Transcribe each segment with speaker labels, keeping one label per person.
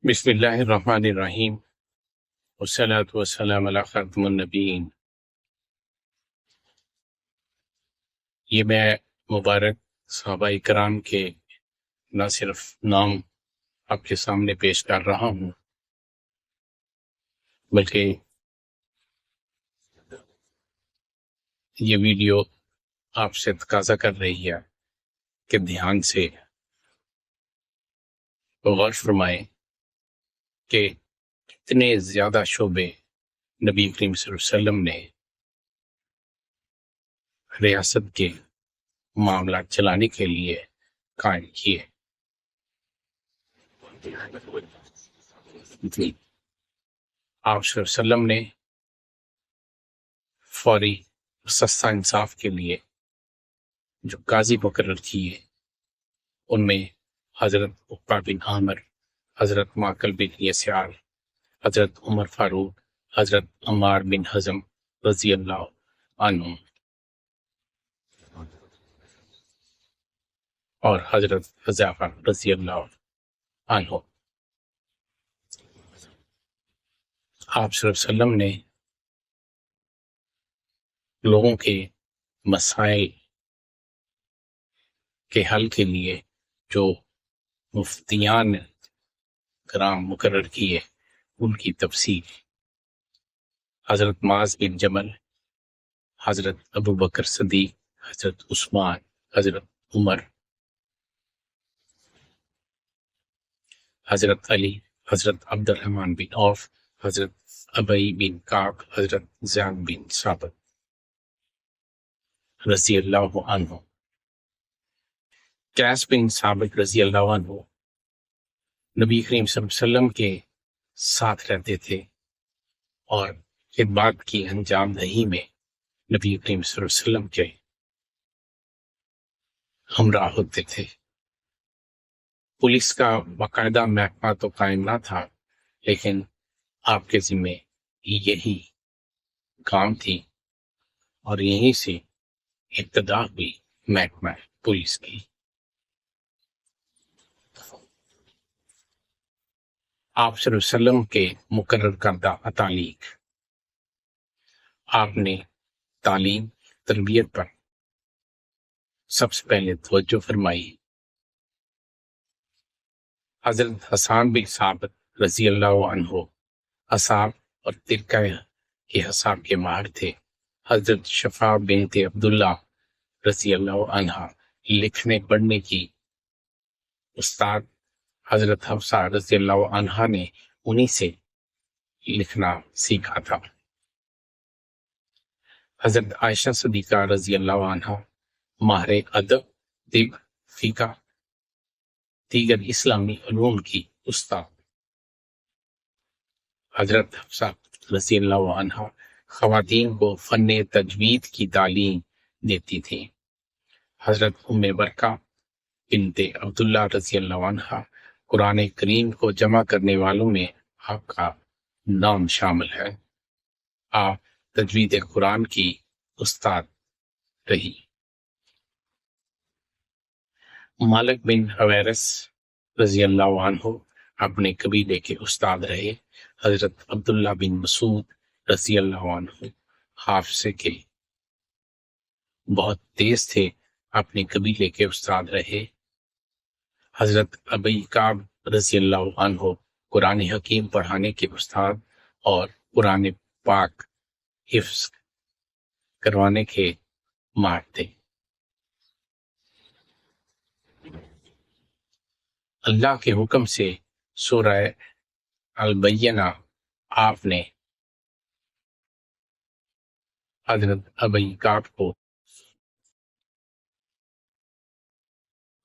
Speaker 1: بسم اللہ الرحمن الرحیم والصلاة والسلام علی خاتم النبیین۔ یہ میں مبارک صحابہ کرام کے نہ صرف نام آپ کے سامنے پیش کر رہا ہوں، بلکہ یہ ویڈیو آپ سے تقاضا کر رہی ہے کہ دھیان سے غور فرمائیں کہ کتنے زیادہ شعبے نبی کریم صلی اللہ علیہ وسلم نے ریاست کے معاملات چلانے کے لیے قائم کیے۔ آپ صلی اللہ علیہ وسلم نے فوری سستا انصاف کے لیے جو قاضی مقرر کیے، ان میں حضرت عقبہ بن عامر، حضرت معقل بن یسار، حضرت عمر فاروق، حضرت عمار بن حزم رضی اللہ عنہ اور حضرت حذیفہ رضی اللہ عنہ۔ آپ صلی اللہ علیہ وسلم نے لوگوں کے مسائل کے حل کے لیے جو مفتیان کرام مقرر کیے، ان کی تفصیل حضرت معاذ بن جبل، حضرت ابو بکر صدیق، حضرت عثمان، حضرت عمر، حضرت علی، حضرت عبد الرحمن بن عوف، حضرت ابی بن کعب، حضرت زید بن ثابت رضی اللہ عنہ۔ قیس بن ثابت رضی اللہ عنہ نبی کریم صلی اللہ علیہ وسلم کے ساتھ رہتے تھے اور خدمات کی انجام دہی میں نبی کریم صلی اللہ علیہ وسلم کے ہمراہ ہوتے تھے۔ پولیس کا باقاعدہ محکمہ تو قائم نہ تھا، لیکن آپ کے ذمے یہی کام تھی اور یہیں سے ابتدا ہوئی محکمہ پولیس کی۔ آپ صلی اللہ علیہ وسلم کے مقرر کردہ تعلیق، آپ نے تعلیم تربیت پر سب سے پہلے توجہ فرمائی۔ حضرت حسان بن ثابت رضی اللہ عنہ اصحاب اور ترکہ کے حساب کے ماہر تھے۔ حضرت شفاء بنت عبداللہ رضی اللہ عنہ لکھنے پڑھنے کی استاد، حضرت حفصہ رضی اللہ عنہ نے انہی سے لکھنا سیکھا تھا۔ حضرت عائشہ صدیقہ رضی اللہ عنہ ماہر ادب، طب، فقہ، دیگر اسلامی علوم کی استاد۔ حضرت حفصہ رضی اللہ عنہ خواتین کو فن تجوید کی تعلیم دیتی تھیں۔ حضرت ام برکہ بنت عبداللہ رضی اللہ عنہ قرآن کریم کو جمع کرنے والوں میں آپ کا نام شامل ہے۔ آپ تجوید قرآن کی استاد رہی۔ مالک بن حویرث رضی اللہ عنہ اپنے قبیلے کے استاد رہے۔ حضرت عبداللہ بن مسعود رضی اللہ عنہ حافظے کے بہت تیز تھے، اپنے قبیلے کے استاد رہے۔ حضرت ابی کعب رضی اللہ عنہ قرآن حکیم پڑھانے کے استاد اور قرآن پاک حفظ کروانے کے ماہر تھے۔ اللہ کے حکم سے سورہ البینہ آپ نے حضرت ابی کعب کو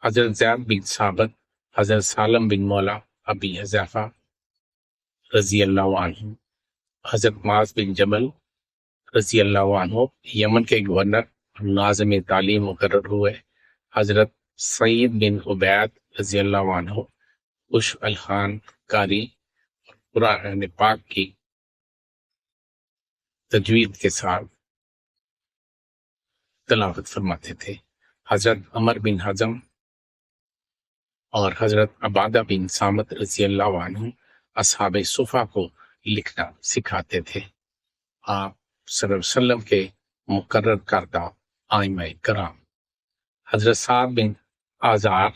Speaker 1: حضرت زید بن ثابت، حضرت سالم بن مولا ابی حذیفہ رضی اللہ عنہ، حضرت معاذ بن جبل رضی اللہ عنہ یمن کے گورنر اور ناظم تعلیم مقرر ہوئے۔ حضرت سعید بن عبید رضی اللہ عنہ خوش الخان قاری اور قرآن پاک کی تجوید کے ساتھ تلاوت فرماتے تھے۔ حضرت عمر بن حزم اور حضرت عبادہ بن صامت رضی اللہ عنہ اصحاب صفا کو لکھنا سکھاتے تھے۔ آپ صلی اللہ علیہ وسلم کے مقرر کردہ ائمہ کرام حضرت سعد بن آزار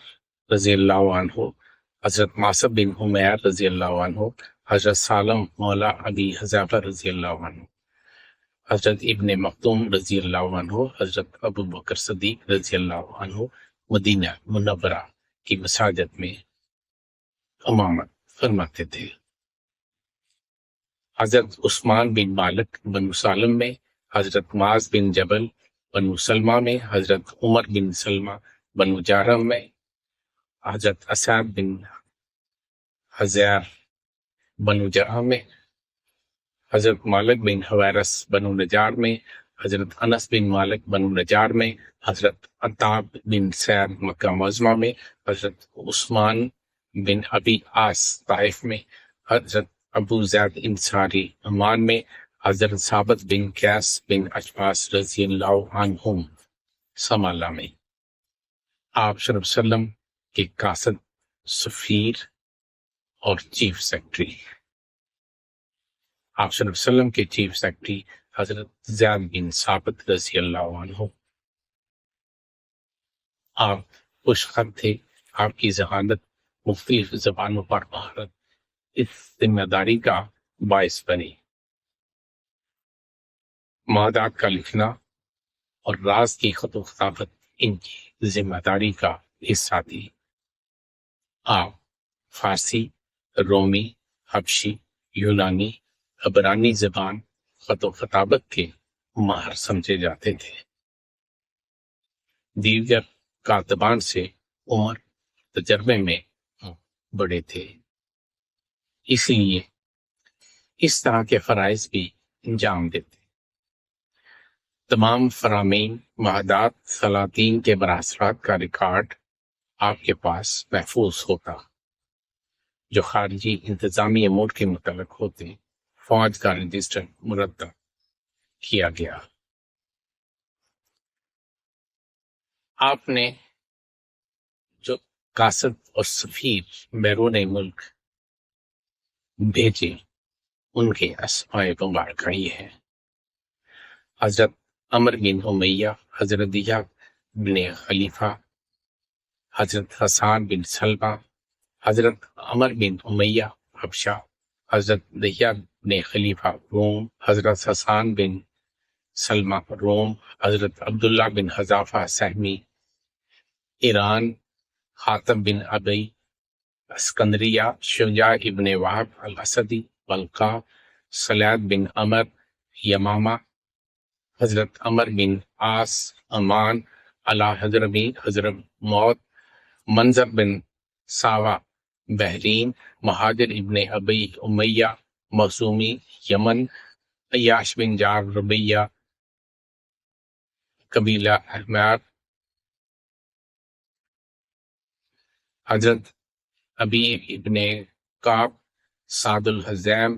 Speaker 1: رضی اللہ عنہ، حضرت ماسب بن حمیر رضی اللہ عنہ، حضرت سالم مولا ابی حذیفہ رضی اللہ عنہ، حضرت ابن مختوم رضی اللہ عنہ، حضرت ابو بکر صدیق رضی اللہ عنہ مدینہ منورہ کی مساجد میں امامت فرماتے تھے۔ حضرت عثمان بن مالک بنو سالم میں، حضرت معاذ بن جبل بنو سلمہ میں، حضرت عمر بن سلمہ بنو جارم میں، حضرت اسعد بن حزیر بنو جرح میں، حضرت مالک بن حویرس بنو نجار میں، حضرت انس بن مالک بنو نجار میں، حضرت عطاب بن سعد مکہ معظمہ میں، حضرت عثمان بن ابی عاص طائف میں، حضرت ابو زید انصاری عمان میں، حضرت ثابت بن قیس بن اشعث رضی اللہ عنہم سمالہ میں۔ آپ صلی اللہ علیہ وسلم کے قاصد، سفیر اور چیف سیکرٹری۔ آپ صلی اللہ علیہ وسلم کے چیف سیکرٹری حضرت زید بن ثابت رضی اللہ عنہ۔ آپ خوش خط تھے۔ آپ کی ذہانت مختلف زبانوں پر مہارت اس ذمہ داری کا باعث بنی۔ مادات کا لکھنا اور راز کی خط و خطابت ان کی ذمہ داری کا حصہ تھی۔ آپ فارسی، رومی، حبشی، یونانی، عبرانی زبان خط و خطابت کے ماہر سمجھے جاتے تھے۔ دیگر کاتبان سے عمر تجربے میں بڑے تھے، اس لیے اس طرح کے فرائض بھی انجام دیتے۔ تمام فرامین، وحدات، سلاطین کے براثرات کا ریکارڈ آپ کے پاس محفوظ ہوتا، جو خارجی انتظامی امور کے متعلق ہوتے۔ فوج کا رجسٹر مرتب کیا گیا۔ آپ نے جو قاصد اور سفیر بیرون ملک بھیجے ان کے اسماء مبارکہ یہ ہیں: حضرت عمر بن امیہ، حضرت دہیہ بن خلیفہ، حضرت حسان بن سلمہ، حضرت عمر بن امیہ حبشہ، حضرت دہیہ بن خلیفہ روم، حضرت حسان بن سلمہ روم، حضرت عبداللہ بن حذافہ سہمی ایران، خاطب بن ابی اسکندریہ، شجاع ابن وہب الاسدی بلقا، سلید بن عمر یمامہ، حضرت عمر بن عاص عمان، حضرمی حضرت موت، منظر بن ساوا بحرین، مہاجر ابن ابی امیہ مخزومی یمن، عیاش بن جار ربیہ قبیلہ احمر، حضرت ابی ابن کعب سعد الحزیم،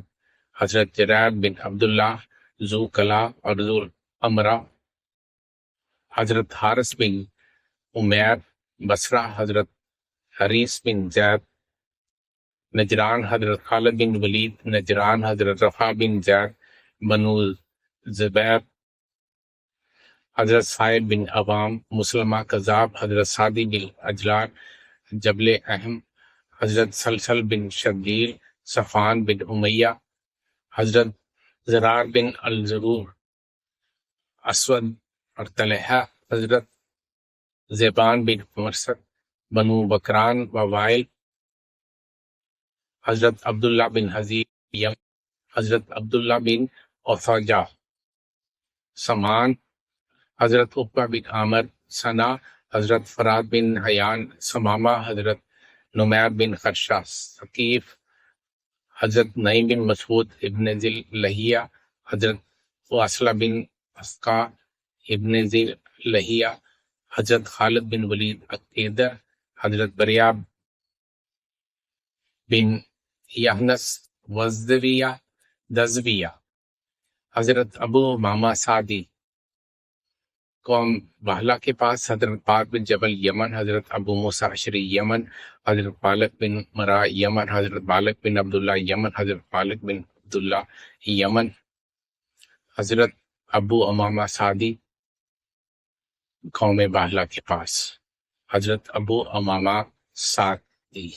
Speaker 1: حضرت جریر بن عبداللہ ذو کلا اور ذو امرہ، حضرت حارث بن عمیر بصرہ، حضرت حریث بن زید نجران، حضرت خالد بن ولید نجران، حضرت رفع بن زید بنو زبیر، حضرت صائب بن عوام مسلمہ کذاب، حضرت سعدی بن اجلال جبل اہم، حضرت سلسل بن شبیل صفان بن امیہ، حضرت زرار بن الزرور اسود اور طلحہ، حضرت زیبان بن مرثد بنو بکران و وائل، حضرت عبداللہ بن حزیب یم، حضرت عبداللہ بن اوفاجہ سمان، حضرت عقبہ بن عامر ثنا، حضرت فراد بن حیان سمامہ، حضرت نمیر بن خرشہ ثقیف، حضرت نعیم بن مسعود ابن ذی لہیہ، حضرت واصلہ بن اسقا ابن ذی لہیہ، حضرت خالد بن ولید عقیدہ، حضرت بریہ بن یحنس دزویہ، حضرت ابو امامہ سعدی قوم بہلا کے پاس حضرت پاک بن جبل یمن، حضرت ابو موسیٰ اشعری یمن، حضرت بالک بن مرا یمن، حضرت بالک بن عبداللہ یمن، حضرت بالک بن عبداللہ یمن، حضرت ابو امامہ سعدی قوم بہلا کے پاس، حضرت ابو امامہ سعدی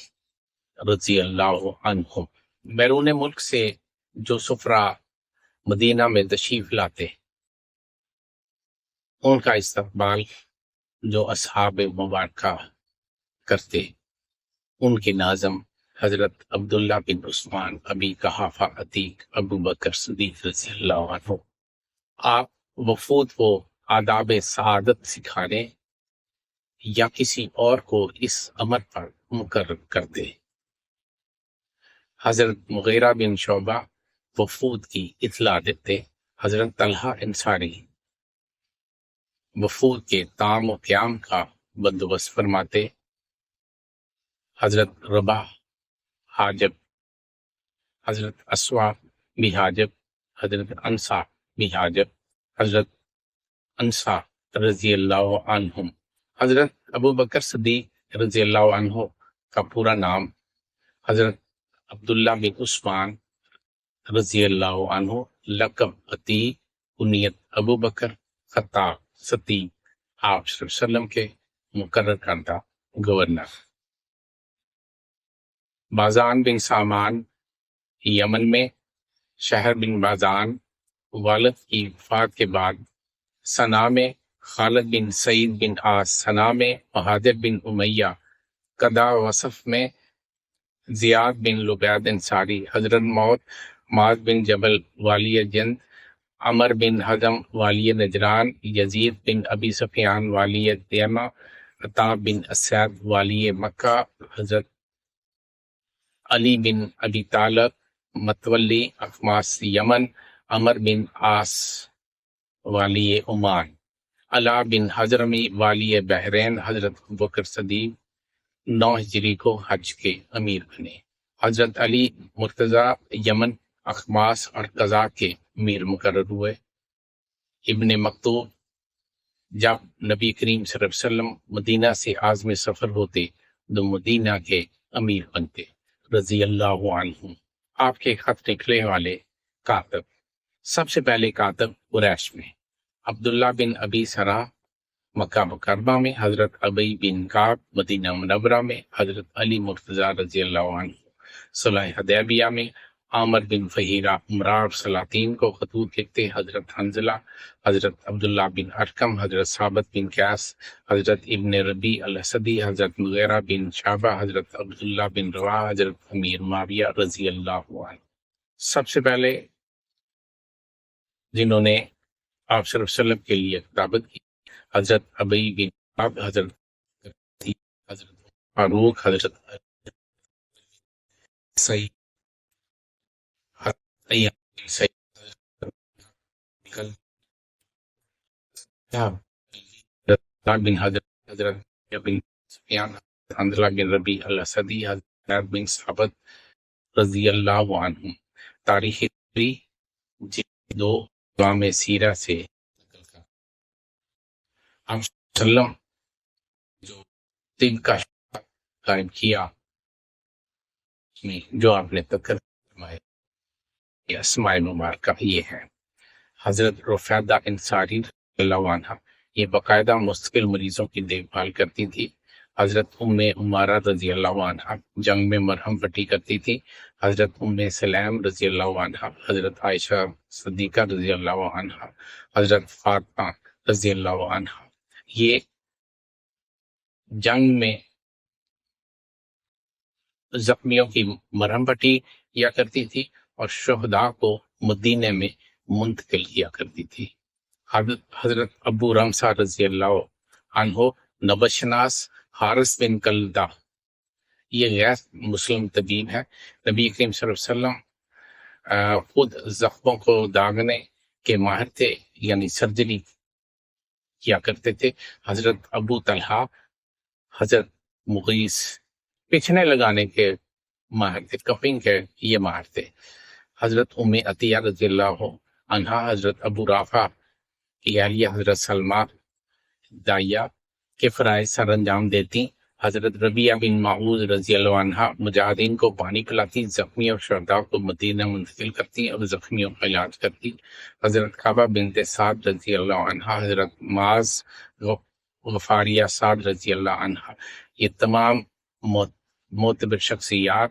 Speaker 1: رضی اللہ عنہ۔ بیرون ملک سے جو سفرا مدینہ میں تشریف لاتے ان کا استقبال جو اصحاب مبارکہ کرتے، ان کے ناظم حضرت عبداللہ بن عثمان ابی قحافہ عتیق ابو بکر صدیق رضی اللہ عنہ، آپ وفود کو آداب سعادت سکھانے یا کسی اور کو اس امر پر مقرر کرتے۔ حضرت مغیرہ بن شعبہ وفود کی اطلاع دیتے، حضرت طلحہ انصاری وفود کے طعام و قیام کا بندوبست فرماتے، حضرت رباح حاجب، حضرت اسوا بھی حاجب، حضرت انصا بھی حاجب، حضرت انصا رضی اللہ عنہم۔ حضرت ابو بکر صدیق رضی اللہ عنہ کا پورا نام حضرت عبداللہ بن عثمان رضی اللہ عنہ، لقب عتیق، کنیت ابو بکر، خطاب صدیق، آپ صلی اللہ علیہ وسلم کے مقرر کردہ گورنر۔ بازان بن سامان یمن میں، شہر بن بازان والد کی وفات کے بعد صنع میں، خالد بن سعید بن آس صنع میں، مہاجر بن امیہ قدا وصف میں، زیاد بن لبید انصاری حضرت موت، معاذ بن جبل والی جند، عمر بن حزم والی نجران، یزید بن ابی سفیان والی دیمہ، عطا بن اسید والی مکہ، حضرت علی بن ابی طالب متولی اخماس یمن، عمر بن عاص والی عمان، علا بن حضرمی والی بحرین، حضرت بکر صدیق 9 ہجری کو حج کے امیر بنے، حضرت علی مرتضیٰ یمن، اخماس اور قضاء کے امیر مقرر ہوئے۔ ابن مکتوب جب نبی کریم صلی اللہ علیہ وسلم مدینہ سے عازم سفر ہوتے تو مدینہ کے امیر بنتے رضی اللہ عنہ۔ آپ کے خط نکلے والے کاتب، سب سے پہلے کاتب قریش میں عبداللہ بن ابی سرا مکہ مکرمہ میں، حضرت ابی بن کعب مدینہ منورہ میں، حضرت علی مرتضیٰ رضی اللہ عنہ صلح حدیبیہ میں، عامر بن فہیرہ عمرار سلاطین کو خطوط لکھتے، حضرت حنظلہ، حضرت عبداللہ بن ارقم، حضرت ثابت بن قیاس، حضرت ابن ربیع الاسدی، حضرت مغیرہ بن شعبہ، حضرت عبداللہ بن رواحہ، حضرت امیر معاویہ رضی اللہ عنہ۔ سب سے پہلے جنہوں نے آپ صلی اللہ علیہ وسلم کے لیے کتابت کی، حضرت ابی بن کعب، حضرت فاروق، حضرت سعید، بن حضرت بن سفیان، حنظلہ بن ربیع الاسدی، حضرت بن ثابت رضی اللہ عنہ۔ تاریخ ہجری دو جوام سیرہ سے آپ وسلم جو طب کا قائم کیا جو آپ نے تذکر فرمایا، یہ اسماء مبارکہ یہ ہے۔ حضرت رفیدہ انصاری رضی اللہ عنہ یہ باقاعدہ مستقل مریضوں کی دیکھ بھال کرتی تھی۔ حضرت ام عمارہ رضی اللہ عنہ جنگ میں مرہم پٹی کرتی تھی۔ حضرت ام سلیم رضی اللہ عنہ، حضرت عائشہ صدیقہ رضی اللہ عنہ، حضرت فاطمہ رضی اللہ عنہ یہ جنگ میں زخمیوں کی مرہم پٹی کیا کرتی تھی اور شہداء کو مدینہ میں منتقل کیا کرتی تھی۔ حضرت ابو رمسہ رضی اللہ عنہ نبشناس حارث بن کلدہ یہ غیر مسلم طبیب ہے۔ نبی کریم صلی اللہ علیہ وسلم خود زخموں کو داغنے کے ماہر تھے، یعنی سرجری کیا کرتے تھے۔ حضرت ابو طلحہ حضرت مغیث پچھنے لگانے کے ماہر تھے، کپنگ کے یہ ماہر تھے۔ حضرت ام عطیہ رضی اللہ عنہا، حضرت ابو رافع کی اہلیہ حضرت سلمہ داعیہ کے فرائض سر انجام دیتی. حضرت ربیہ بن معوذ رضی اللہ عنہ مجاہدین کو پانی پلاتی، زخمی اور شہداء کو مدینہ منتقل کرتی اور زخمیوں کا علاج کرتی. حضرت کعبہ بنت سعد رضی اللہ عنہ، حضرت معاذ غفاریہ سعد رضی اللہ عنہ، یہ تمام معتبر شخصیات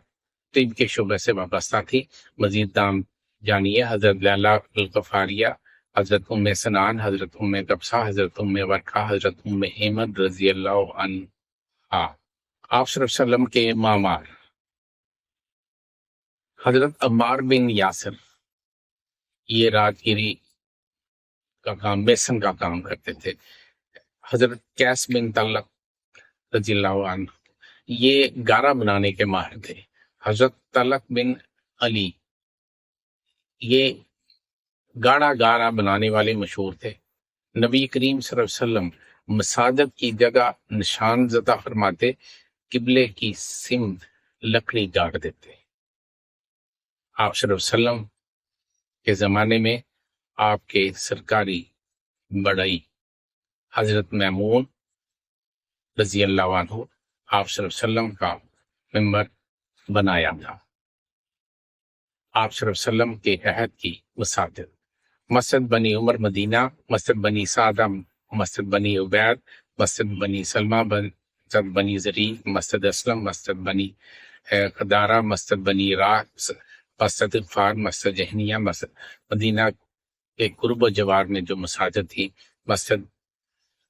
Speaker 1: طب کے شعبے سے وابستہ تھی. مزید نام جانیے حضرت لیلہ الغفاریہ، حضرت ام سنان، حضرت ام قبصہ، حضرت ام ورقہ، حضرت ام ایمن رضی اللہ عنہ. آپ صلی اللہ علیہ وسلم کے مامار حضرت عمار بن یاسر، یہ راجگیری کا کام، میسن کا کام کرتے تھے. حضرت قیس بن طلق رضی اللہ عنہ، یہ گارا بنانے کے ماہر تھے. حضرت طلق بن علی، یہ گاڑا بنانے والے مشہور تھے. نبی کریم صلی اللہ علیہ وسلم مساجد کی جگہ نشان زدہ فرماتے، قبلے کی سمت لکڑی گاڑ دیتے. آپ صلی اللہ علیہ وسلم کے زمانے میں آپ کے سرکاری بڑائی حضرت میمون رضی اللہ عنہ آپ صلی اللہ علیہ وسلم کا ممبر بنایا تھا. آپ صلی اللہ علیہ وسلم کے عہد کی مساجد: مسجد بنی عمر مدینہ، مسجد بنی سعدہ، مسجد بنی عبید، مسجد بنی سلمہ، مسجد بنی زری، مسجد اسلم، مسجد بنی قدارہ، مسجد بنی راہ، مسجد غفار، مسجد جہنیہ. مسجد مدینہ کے قرب و جوار میں جو مساجد تھی: مسجد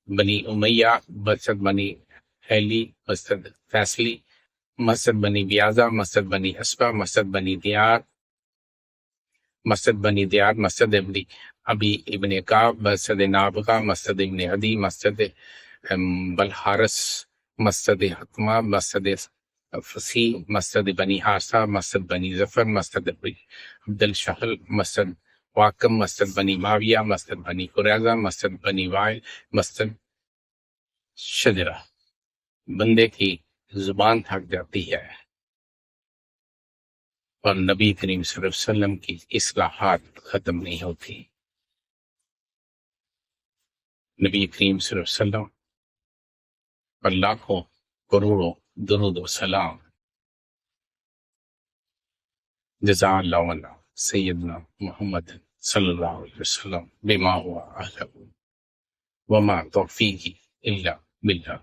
Speaker 1: بنی امیہ، مسجد بنی حیلی، مسجد فیصلی، مسجد بنی بیازہ، مسجد بنی اسبا، مسجد بنی دیار، مسجد بنی دیار، مسجد ابی ابن کعب، مسجد نابغہ، مسجد ابن عدی، مسجد بلحارس، مسجد حتمہ، مسجد فصیح، مسجد بنی حارثہ، مسجد بنی ظفر، مسجد عبد الشہل، مسجد واقم، مسجد بنی معاویہ، مسجد بنی قریظہ، مسجد بنی وائل، مسجد شجرہ. بندے کی زبان تھک جاتی ہے اور نبی کریم صلی اللہ علیہ وسلم کی اصلاحات ختم نہیں ہوتی. نبی کریم صلی اللہ علیہ وسلم پر لاکھوں کروڑوں درود و سلام. جزا اللہ عنا سیدنا محمد صلی اللہ علیہ وسلم بما ہوا اہلہ وما توفیقی الا باللہ.